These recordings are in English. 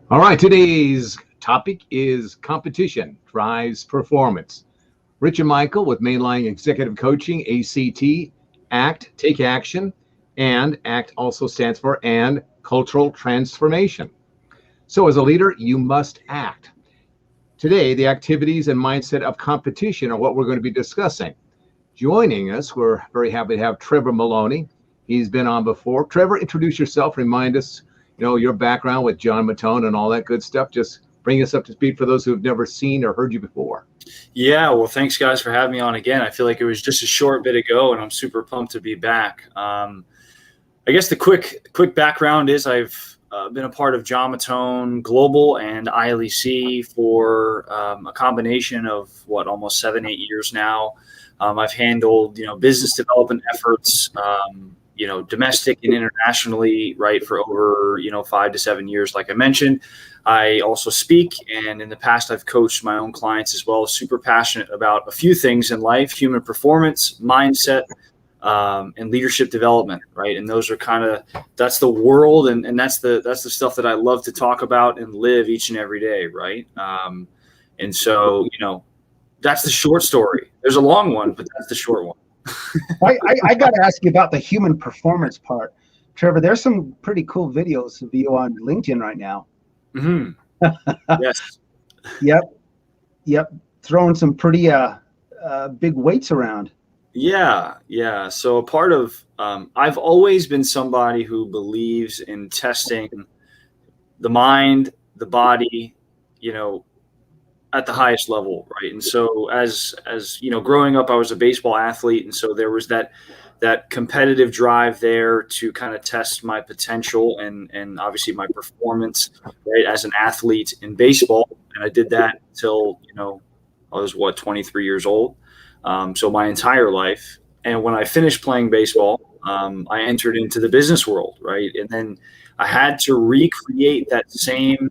All right, today's topic is competition drives performance. Rich and Michael with Mainline Executive Coaching, ACT, ACT, Take Action, and ACT also stands for and Cultural Transformation. So, as a leader, you must act. Today, the activities and mindset of competition are what we're going to be discussing. Joining us, we're very happy to have Trevor Maloney. He's been on before. Trevor, introduce yourself. Remind us, your background with John Matone and all that good stuff. Just bring us up to speed for those who have never seen or heard you before. Yeah, well, thanks guys for having me on again. I feel like it was just a short bit ago, and I'm super pumped to be back. I guess the quick background is I've been a part of John Matone Global and ILEC for a combination of almost 7-8 years now. I've handled business development efforts, domestic and internationally, right, for over 5 to 7 years, like I mentioned. I also speak, and in the past I've coached my own clients as well. Super passionate about a few things in life: human performance, mindset, and leadership development, right? And those are that's the world, and that's the stuff that I love to talk about and live each and every day, right? And so that's the short story. There's a long one, but that's the short one. I got to ask you about the human performance part, Trevor. There's some pretty cool videos of you on LinkedIn right now. Mm-hmm. Yes. Yep. Throwing some pretty big weights around. Yeah. So a part of I've always been somebody who believes in testing the mind, the body, at the highest level, right? And so as growing up, I was a baseball athlete, and so there was that competitive drive there to kind of test my potential and obviously my performance, right, as an athlete in baseball. And I did that until I was 23 years old, so my entire life. And when I finished playing baseball, I entered into the business world, right? And then I had to recreate that same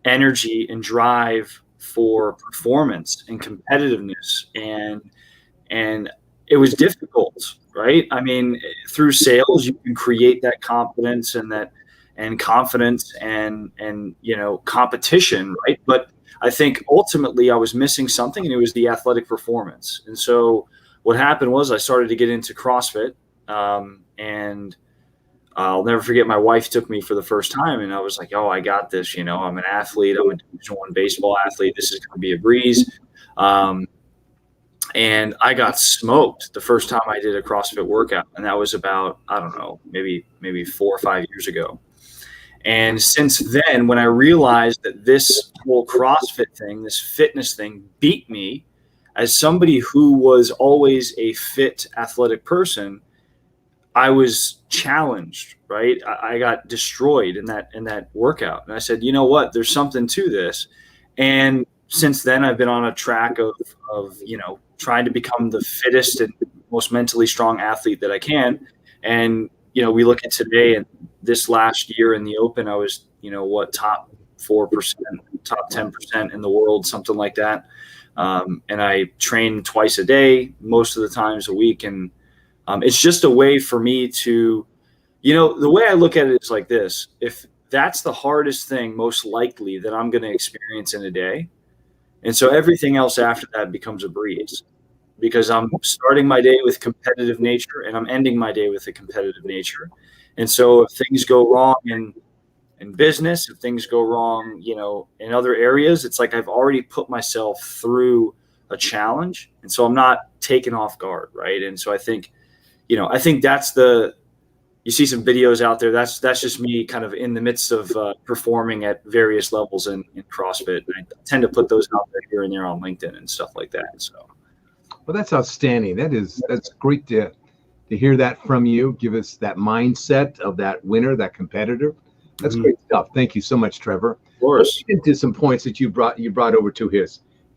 energy and drive for performance and competitiveness, and it was difficult, right? I mean, through sales you can create that confidence and confidence and competition, right? But I think ultimately I was missing something, and it was the athletic performance. And so what happened was I started to get into CrossFit, and I'll never forget, my wife took me for the first time, and I was like, oh, I got this. I'm an athlete. I'm a Division I baseball athlete. This is going to be a breeze. And I got smoked the first time I did a CrossFit workout. And that was about, I don't know, maybe 4 or 5 years ago. And since then, when I realized that this whole CrossFit thing, this fitness thing, beat me as somebody who was always a fit, athletic person, I was challenged, right? I got destroyed in that workout. And I said, you know what? There's something to this. And since then, I've been on a track of trying to become the fittest and most mentally strong athlete that I can. And, we look at today, and this last year in the Open, I was, top 4%, top 10% in the world, something like that. And I train twice a day, most of the times a week. And it's just a way for me to, the way I look at it is like this: if that's the hardest thing, most likely, that I'm going to experience in a day. And so everything else after that becomes a breeze, because I'm starting my day with competitive nature and I'm ending my day with a competitive nature. And so if things go wrong in business, if things go wrong, in other areas, it's like I've already put myself through a challenge. And so I'm not taken off guard, right? And so I think that's you see some videos out there. That's just me kind of in the midst of performing at various levels in CrossFit. And I tend to put those out there here and there on LinkedIn and stuff like that. So, well, that's outstanding. That's great to hear that from you. Give us that mindset of that winner, that competitor. That's great stuff. Thank you so much, Trevor. Of course. Let's get into some points that you brought over to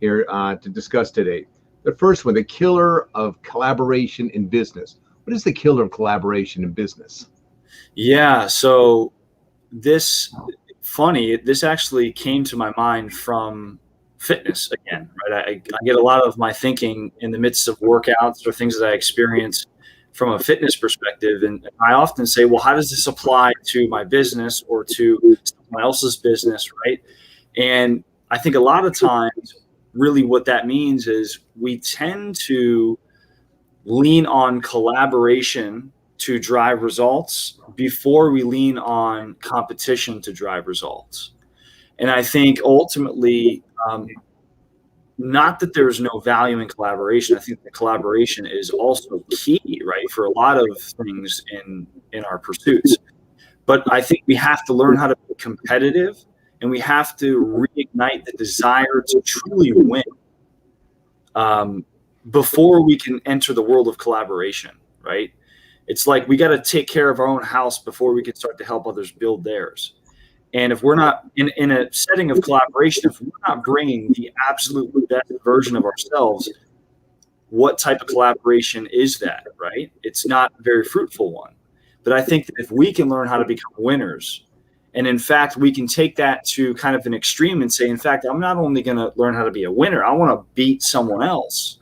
here to discuss today. The first one, the killer of collaboration in business. What is the killer of collaboration in business? Yeah. So this actually came to my mind from fitness again, right? I get a lot of my thinking in the midst of workouts or things that I experience from a fitness perspective. And I often say, well, how does this apply to my business or to someone else's business, right? And I think a lot of times, really what that means is we tend to lean on collaboration to drive results before we lean on competition to drive results. And I think ultimately, not that there's no value in collaboration. I think that collaboration is also key, right, for a lot of things in our pursuits. But I think we have to learn how to be competitive, and we have to reignite the desire to truly win before we can enter the world of collaboration, right? It's like we got to take care of our own house before we can start to help others build theirs. And if we're not in a setting of collaboration, if we're not bringing the absolute best version of ourselves, what type of collaboration is that, right? It's not a very fruitful one. But I think that if we can learn how to become winners, and in fact, we can take that to kind of an extreme and say, in fact, I'm not only going to learn how to be a winner, I want to beat someone else,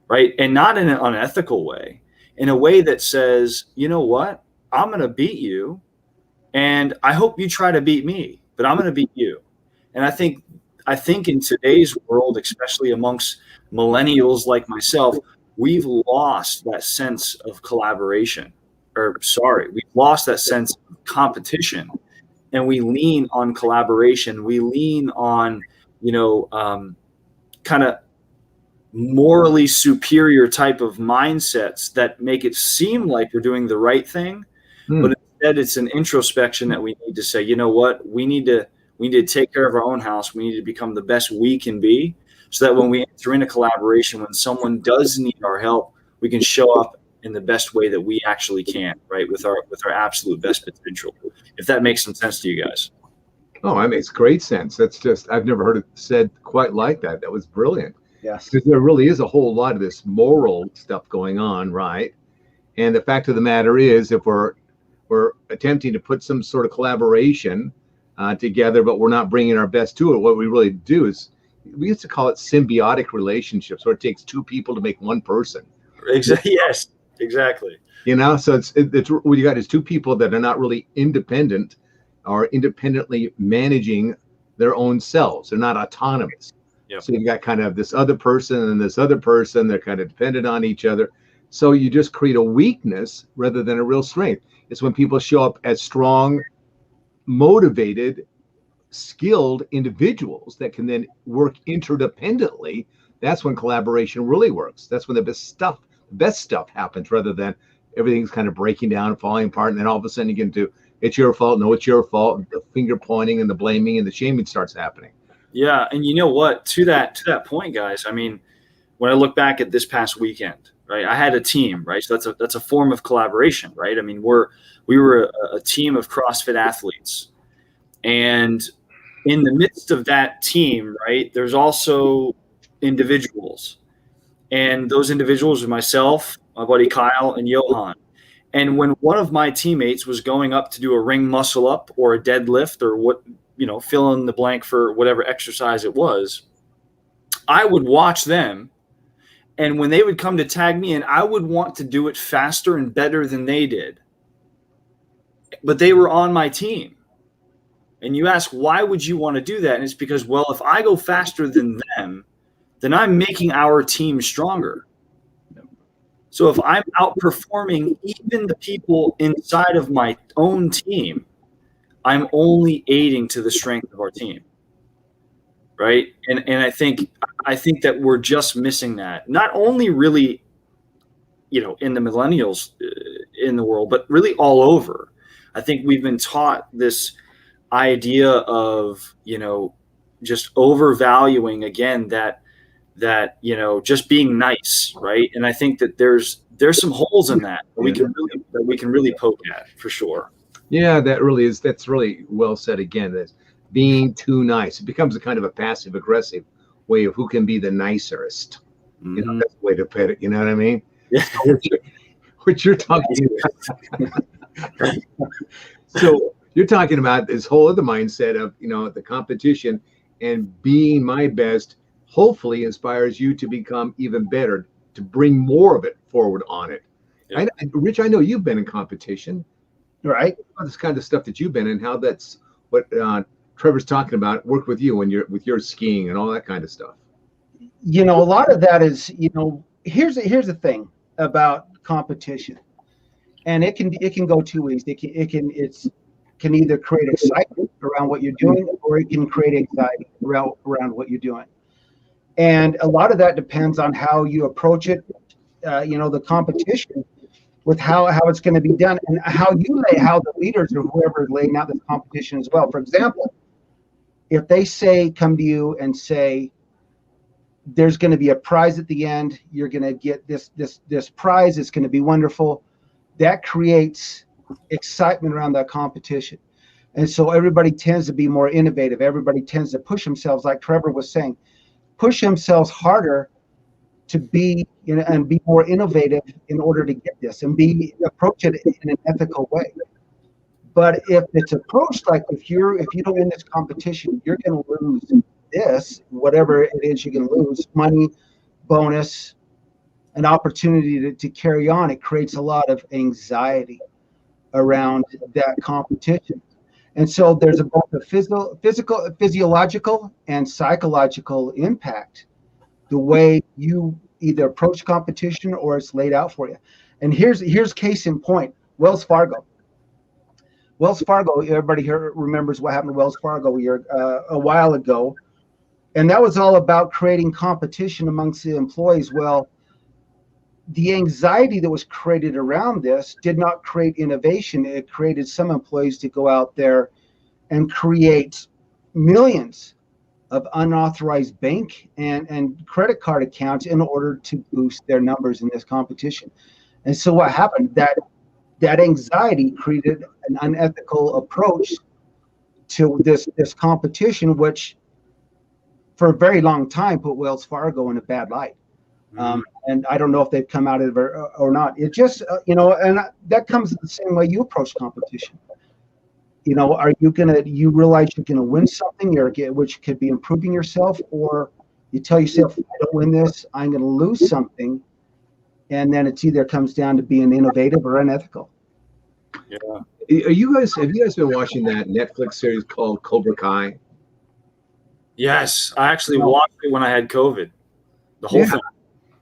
right? And not in an unethical way, in a way that says, you know what, I'm going to beat you. And I hope you try to beat me, but I'm going to beat you. And I think in today's world, especially amongst millennials like myself, we've lost that sense of collaboration. We've lost that sense of competition, and we lean on collaboration. We lean on, kind of morally superior type of mindsets that make it seem like we're doing the right thing, but instead it's an introspection that we need to say, you know what, we need to take care of our own house. We need to become the best we can be, so that when we enter into collaboration, when someone does need our help, we can show up in the best way that we actually can, right, with our absolute best potential. If that makes some sense to you guys. Oh, that makes great sense. That's just, I've never heard it said quite like that. That was brilliant. Yes. Because there really is a whole lot of this moral stuff going on, right? And the fact of the matter is, if we're attempting to put some sort of collaboration together, but we're not bringing our best to it, what we really do is, we used to call it symbiotic relationships, where it takes two people to make one person. Exactly. Yes, exactly. So it's what you got is two people that are not really independent or independently managing their own selves. They're not autonomous. Yep. So you've got kind of this other person and this other person. They're kind of dependent on each other. So you just create a weakness rather than a real strength. It's when people show up as strong, motivated, skilled individuals that can then work interdependently. That's when collaboration really works. That's when the best stuff happens, rather than everything's kind of breaking down and falling apart. And then all of a sudden you get into, it's your fault. No, it's your fault. The finger pointing and the blaming and the shaming starts happening. Yeah. And you know what, to that point, guys, I mean, when I look back at this past weekend, right, I had a team, right? So that's a form of collaboration, right? I mean, we were a team of CrossFit athletes, and in the midst of that team, right, there's also individuals, and those individuals are myself, my buddy Kyle, and Johan. And when one of my teammates was going up to do a ring muscle up or a deadlift or what, fill in the blank for whatever exercise it was, I would watch them. And when they would come to tag me in, I would want to do it faster and better than they did. But they were on my team. And you ask, why would you want to do that? And it's because, well, if I go faster than them, then I'm making our team stronger. So if I'm outperforming even the people inside of my own team, I'm only aiding to the strength of our team. Right. And I think that we're just missing that. Not only really, in the millennials in the world, but really all over. I think we've been taught this idea of, just overvaluing again that just being nice, right? And I think that there's some holes in that we can really poke at, for sure. Yeah, that's really well said. Again, that's being too nice. It becomes a kind of a passive aggressive way of who can be the nicerest. Mm-hmm. That's the way to put it. You know what I mean? Yeah. So what you're talking about. So you're talking about this whole other mindset of, the competition, and being my best hopefully inspires you to become even better, to bring more of it forward on it. Yeah. Rich, I know you've been in competition. Right. This kind of stuff that you've been in, how that's what Trevor's talking about work with you when you're with your skiing and all that kind of stuff? A lot of that is, here's the thing about competition, and it can go two ways. It can either create excitement around what you're doing, or it can create anxiety around what you're doing. And a lot of that depends on how you approach it. The competition, with how it's going to be done, and how the leaders or whoever is laying out this competition as well. For example, if they come to you and say, there's going to be a prize at the end, you're going to get this prize, it's going to be wonderful, that creates excitement around that competition. And so everybody tends to be more innovative. Everybody tends to push themselves, like Trevor was saying, push themselves harder to be and be more innovative in order to get this, and approach it in an ethical way. But if it's approached like, if you don't win this competition, you're going to lose this, whatever it is, you're going to lose money, bonus, an opportunity to carry on. It creates a lot of anxiety around that competition. And so there's both a physiological and psychological impact, the way you either approach competition or it's laid out for you. And here's case in point, Wells Fargo. Wells Fargo, everybody here remembers what happened to Wells Fargo a while ago. And that was all about creating competition amongst the employees. Well, the anxiety that was created around this did not create innovation. It created some employees to go out there and create millions of unauthorized bank and credit card accounts in order to boost their numbers in this competition. And so what happened, that anxiety created an unethical approach to this competition, which for a very long time put Wells Fargo in a bad light. And I don't know if they've come out of it or not. It just, and that comes the same way you approach competition. Are you realize you're going to win something, which could be improving yourself, or you tell yourself, if I don't win this, I'm going to lose something. And then it's either comes down to being innovative or unethical. Yeah. Have you guys been watching that Netflix series called Cobra Kai? Yes, I actually watched it when I had COVID. The whole thing.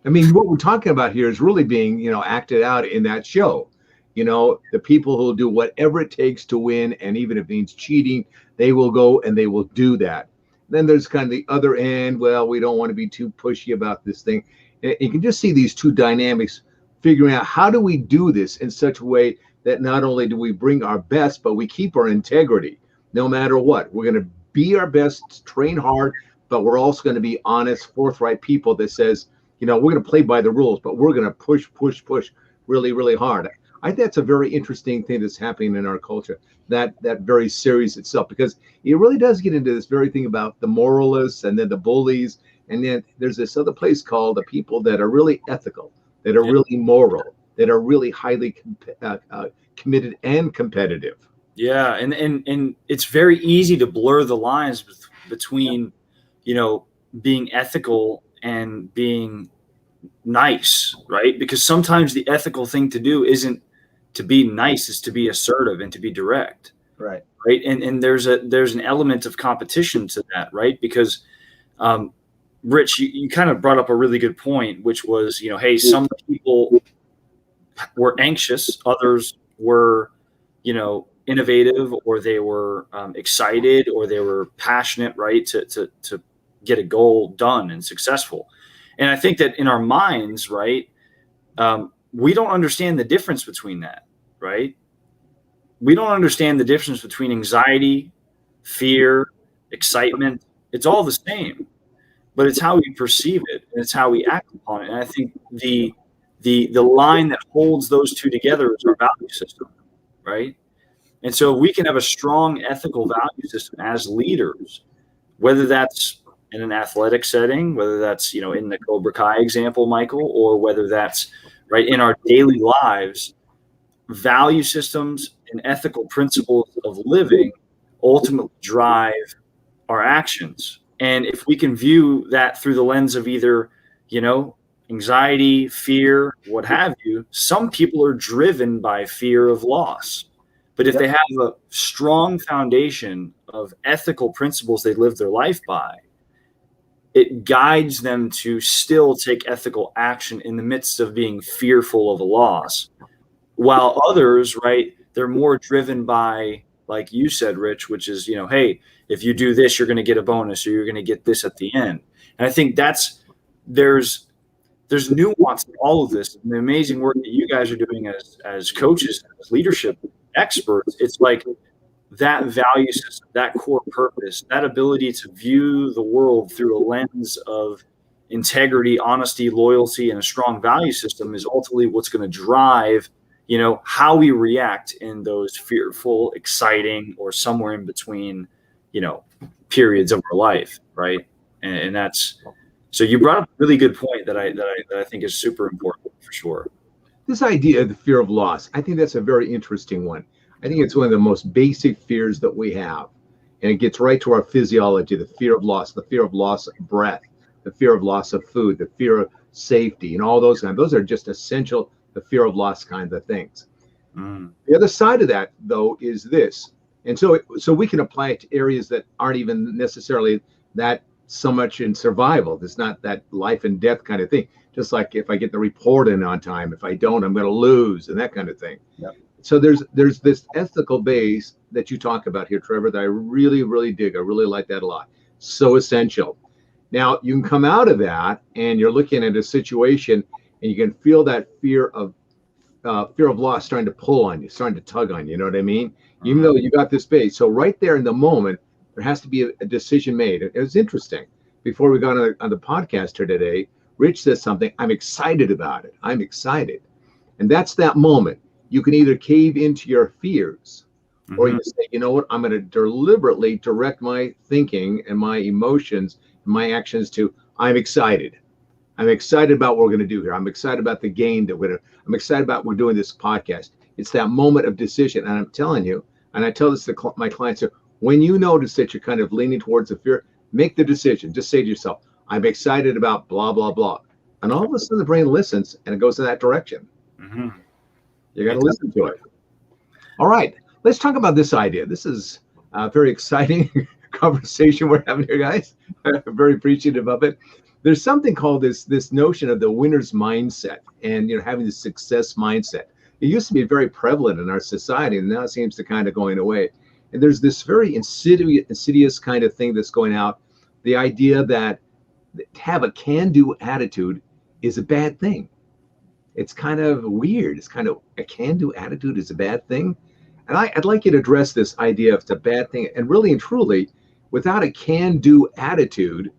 I mean, what we're talking about here is really being, acted out in that show. The people who will do whatever it takes to win, and even if it means cheating, they will go and they will do that. Then there's kind of the other end. Well, we don't want to be too pushy about this thing. And you can just see these two dynamics figuring out, how do we do this in such a way that not only do we bring our best, but we keep our integrity no matter what. We're going to be our best, train hard, but we're also going to be honest, forthright people that says, we're going to play by the rules, but we're going to push really, really hard. I think that's a very interesting thing that's happening in our culture, that very series itself, because it really does get into this very thing about the moralists and then the bullies. And then there's this other place called the people that are really ethical, that are really moral, that are really highly committed and competitive. Yeah. And it's very easy to blur the lines between, being ethical and being nice, right? Because sometimes the ethical thing to do isn't to be nice, is to be assertive and to be direct. Right. And there's an element of competition to that, right? Because Rich, you kind of brought up a really good point, which was, hey, some people were anxious, others were, innovative, or they were excited, or they were passionate, right, to get a goal done and successful. And I think that in our minds, right, we don't understand the difference between that, right? We don't understand the difference between anxiety, fear, excitement. It's all the same, but it's how we perceive it and it's how we act upon it. And I think the line that holds those two together is our value system, right? And so we can have a strong ethical value system as leaders, whether that's in an athletic setting, whether that's, in the Cobra Kai example, Michael, or whether that's right in our daily lives. Value systems and ethical principles of living ultimately drive our actions. And if we can view that through the lens of either, anxiety, fear, what have you, some people are driven by fear of loss. But if they have a strong foundation of ethical principles they live their life by, it guides them to still take ethical action in the midst of being fearful of a loss. While others, right, they're more driven by, like you said, Rich, which is, hey, if you do this, you're going to get a bonus, or you're going to get this at the end. And I think there's nuance in all of this. And the amazing work that you guys are doing as coaches, as leadership experts, it's like that value system, that core purpose, that ability to view the world through a lens of integrity, honesty, loyalty, and a strong value system is ultimately what's going to drive, how we react in those fearful, exciting, or somewhere in between, periods of our life, right? And that's, so you brought up a really good point that I think is super important for sure. This idea of the fear of loss, I think that's a very interesting one. I think it's one of the most basic fears that we have. And it gets right to our physiology, the fear of loss of breath, the fear of loss of food, the fear of safety, and all those kinds. Those are just essential, the fear of loss kind of things. The other side of that, though, is this. And so we can apply it to areas that aren't even necessarily that so much in survival. It's not that life and death kind of thing. Just like if I get the report in on time, if I don't, I'm going to lose, and that kind of thing. Yep. So there's this ethical base that you talk about here, Trevor, that I really, really dig. I really like that a lot. So essential. Now, you can come out of that and you're looking at a situation and you can feel that fear of loss starting to pull on you, starting to tug on you. You know what I mean? Even though you got this base. So right there in the moment, there has to be a decision made. It was interesting. Before we got on the podcast here today, Rich says something. I'm excited about it. I'm excited. And that's that moment. You can either cave into your fears or you can say, you know what, I'm going to deliberately direct my thinking and my emotions and my actions to, I'm excited. I'm excited about what we're going to do here. I'm excited about the game I'm excited about we're doing this podcast. It's that moment of decision. And I'm telling you, and I tell this to my clients, when you notice that you're kind of leaning towards the fear, make the decision. Just say to yourself, I'm excited about blah, blah, blah. And all of a sudden the brain listens and it goes in that direction. You got to listen to it. All right. Let's talk about this idea. This is a very exciting conversation we're having here, guys. I'm very appreciative of it. There's something called this notion of the winner's mindset and having the success mindset. It used to be very prevalent in our society, and now it seems to kind of going away. And there's this very insidious kind of thing that's going out. The idea that to have a can-do attitude is a bad thing. It's kind of weird. It's kind of a can-do attitude is a bad thing. And I'd like you to address this idea of it's a bad thing. And really and truly, without a can-do attitude,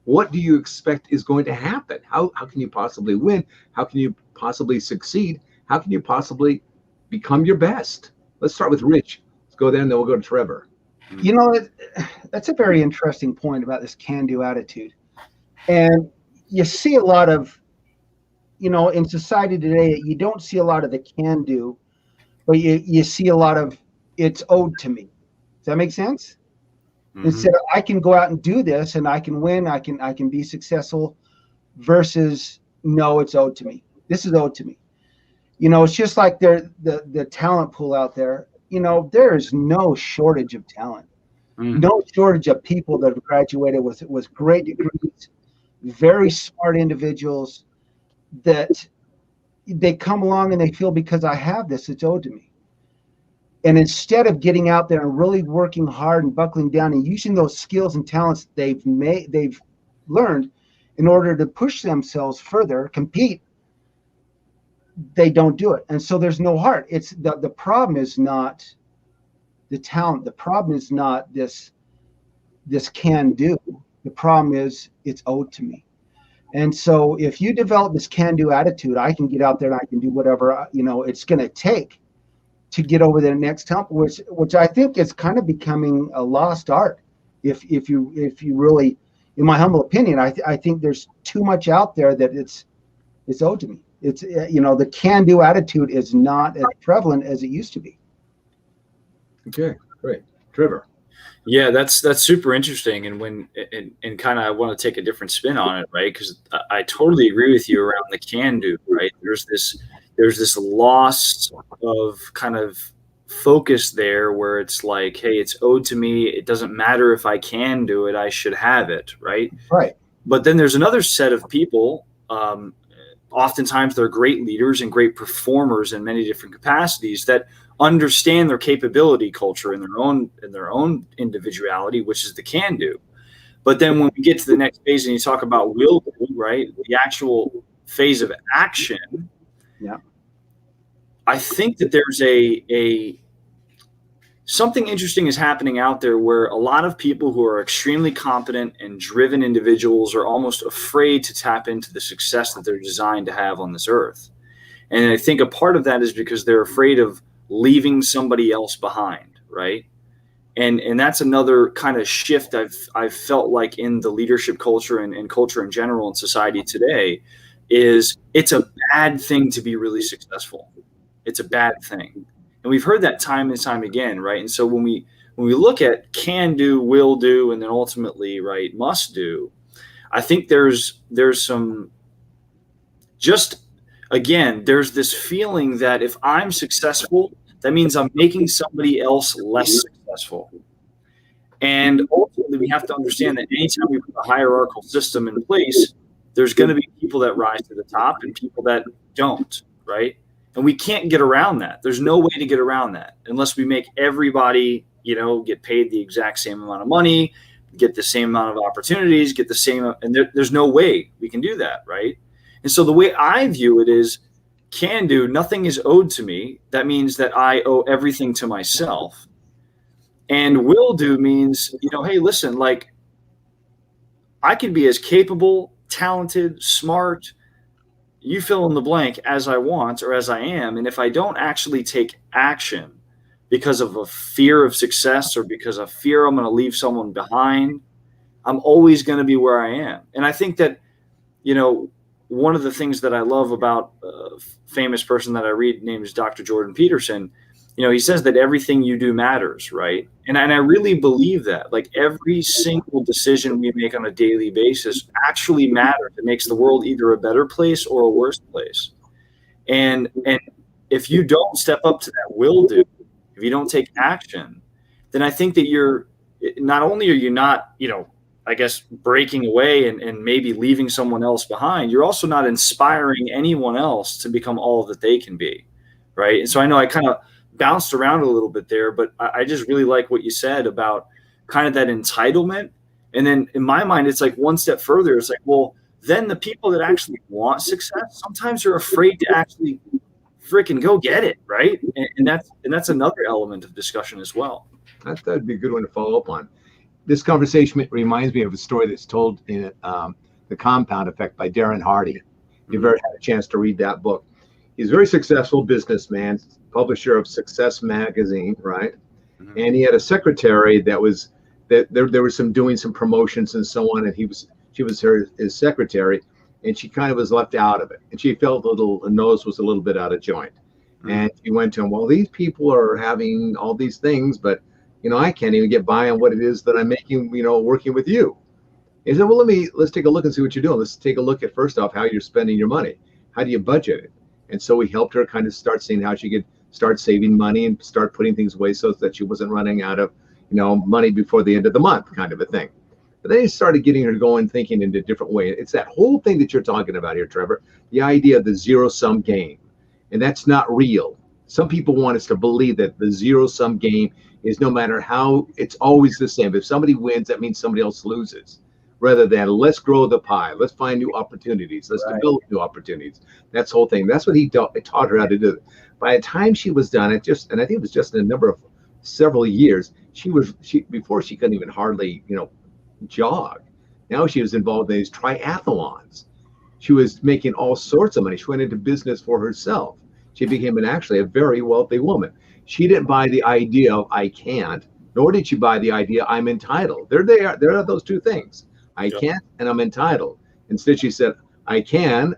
what do you expect is going to happen? How can you possibly win? How can you possibly succeed? How can you possibly become your best? Let's start with Rich. Let's go there and then we'll go to Trevor. That's a very interesting point about this can-do attitude. And you see a lot of, in society today, you don't see a lot of the can-do, but you see a lot of it's owed to me. Does that make sense? Instead of I can go out and do this and I can win, I can be successful, versus no, it's owed to me. This is owed to me. It's just like the talent pool out there. There is no shortage of talent, no shortage of people that have graduated with great degrees, very smart individuals that they come along and they feel because I have this, it's owed to me. And instead of getting out there and really working hard and buckling down and using those skills and talents they've learned in order to push themselves further, compete, they don't do it. And so there's no heart. It's the problem is not the talent. The problem is not this can do. The problem is it's owed to me. And so if you develop this can-do attitude, I can get out there and I can do whatever, it's going to take to get over the next hump, which I think is kind of becoming a lost art. If you really, in my humble opinion, I think there's too much out there that it's owed to me. It's, the can-do attitude is not as prevalent as it used to be. Okay, great. Trevor. Yeah, that's super interesting. And kind of I want to take a different spin on it, right? Because I totally agree with you around the can do, right? There's this loss of kind of focus there where it's like, hey, it's owed to me. It doesn't matter if I can do it. I should have it, right? Right. But then there's another set of people. Oftentimes they're great leaders and great performers in many different capacities that understand their capability culture in their own individuality, which is the can do. But then when we get to the next phase and you talk about will do, right, the actual phase of action, Yeah. I think that there's a something interesting is happening out there where a lot of people who are extremely competent and driven individuals are almost afraid to tap into the success that they're designed to have on this earth. And I think a part of that is because they're afraid of leaving somebody else behind, right? And that's another kind of shift I've felt like in the leadership culture and culture in general in society today is it's a bad thing to be really successful. It's a bad thing. And we've heard that time and time again, right? And so when we look at can do, will do, and then ultimately, right, must do, I think there's some just again, there's this feeling that if I'm successful, that means I'm making somebody else less successful. And ultimately, we have to understand that anytime we put a hierarchical system in place, there's going to be people that rise to the top and people that don't, right? And we can't get around that. There's no way to get around that unless we make everybody, get paid the exact same amount of money, get the same amount of opportunities, get the same, and there's no way we can do that, right? And so the way I view it is can do, nothing is owed to me. That means that I owe everything to myself. And will do means, hey, listen, like I can be as capable, talented, smart, you fill in the blank as I want or as I am. And if I don't actually take action because of a fear of success or because of fear I'm going to leave someone behind, I'm always going to be where I am. And I think that, one of the things that I love about a famous person that I read named is Dr. Jordan Peterson. He says that everything you do matters, right? And I really believe that. Like every single decision we make on a daily basis actually matters. It makes the world either a better place or a worse place. And if you don't step up to that will do, if you don't take action, then I think that you're not only are you not, I guess breaking away and maybe leaving someone else behind, you're also not inspiring anyone else to become all that they can be, right? And so I know I kind of bounced around a little bit there, but I just really like what you said about kind of that entitlement. And then in my mind, it's like one step further. It's like, well, then the people that actually want success, sometimes are afraid to actually freaking go get it, right? And that's another element of discussion as well. That'd be a good one to follow up on. This conversation reminds me of a story that's told in The Compound Effect by Darren Hardy. You've ever had a chance to read that book. He's a very successful businessman, publisher of Success Magazine, right? Mm-hmm. And he had a secretary that there was doing some promotions and so on, and she was his secretary, and she kind of was left out of it, and she felt her nose was a little bit out of joint. Mm-hmm. And she went to him, well, these people are having all these things, but I can't even get by on what it is that I'm making, working with you. He said, well, let's take a look and see what you're doing. Let's take a look at, first off, how you're spending your money. How do you budget it? And so we helped her kind of start seeing how she could start saving money and start putting things away so that she wasn't running out of, money before the end of the month, kind of a thing. But then he started getting her going, thinking in a different way. It's that whole thing that you're talking about here, Trevor, the idea of the zero-sum game. And that's not real. Some people want us to believe that the zero-sum game is no matter how, it's always the same. If somebody wins, that means somebody else loses. Rather than let's grow the pie, let's find new opportunities, let's develop new opportunities. That's the whole thing. That's what he taught her how to do. By the time she was done, and I think it was just in a number of several years, before she couldn't even hardly, jog. Now she was involved in these triathlons. She was making all sorts of money. She went into business for herself. She became actually a very wealthy woman. She didn't buy the idea of I can't, nor did she buy the idea I'm entitled. There are those two things. I can't and I'm entitled. Instead, she said, I can,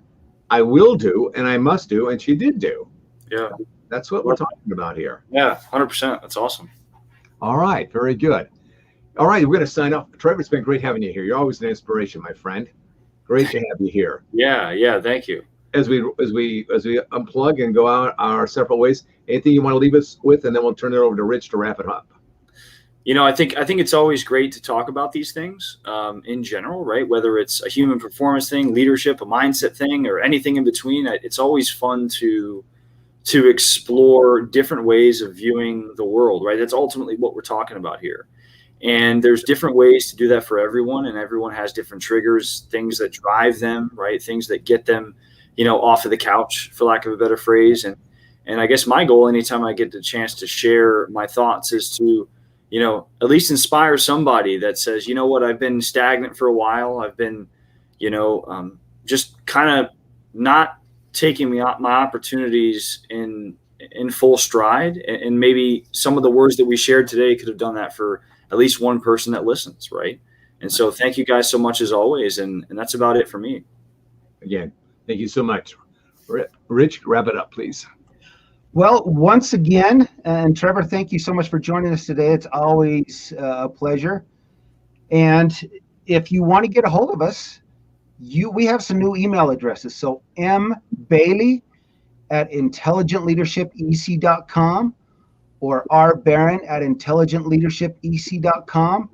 I will do, and I must do, and she did do. Yeah. That's what we're talking about here. Yeah, 100%. That's awesome. All right, very good. All right, we're going to sign off. Trevor, it's been great having you here. You're always an inspiration, my friend. Great to have you here. Yeah, thank you. as we unplug and go out our separate ways, anything you want to leave us with, and then we'll turn it over to Rich to wrap it up. I think it's always great to talk about these things in general, right? Whether it's a human performance thing, leadership, a mindset thing, or anything in between. It's always fun to explore different ways of viewing the world, right? That's ultimately what we're talking about here. And there's different ways to do that for everyone, and everyone has different triggers, things that drive them, right? Things that get them, off of the couch, for lack of a better phrase. And I guess my goal, anytime I get the chance to share my thoughts, is to, at least inspire somebody that says, you know what, I've been stagnant for a while. I've been, just kind of not taking my opportunities in full stride. And maybe some of the words that we shared today could have done that for at least one person that listens, right? And so thank you guys so much as always. And that's about it for me. Again, thank you so much. Rich, wrap it up, please. Well, once again, and Trevor, thank you so much for joining us today. It's always a pleasure. And if you want to get a hold of us, we have some new email addresses. So mbailey@intelligentleadershipec.com, or rbarron@intelligentleadershipec.com,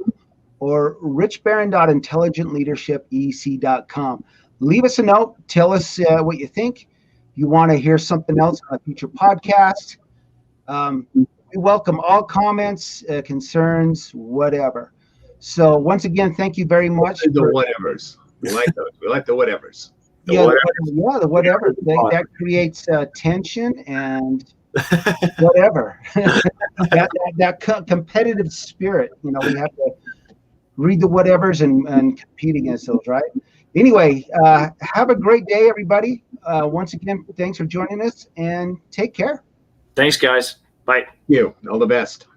or richbarron.intelligentleadershipec.com. Leave us a note. Tell us what you think. You want to hear something else on a future podcast. We welcome all comments, concerns, whatever. So once again, thank you very much. The whatevers. We like those. We like the whatevers. The whatever. That creates tension and whatever. that competitive spirit. We have to read the whatevers and compete against those, right? Anyway, have a great day, everybody. Once again, thanks for joining us, and take care. Thanks, guys. Bye. You. All the best.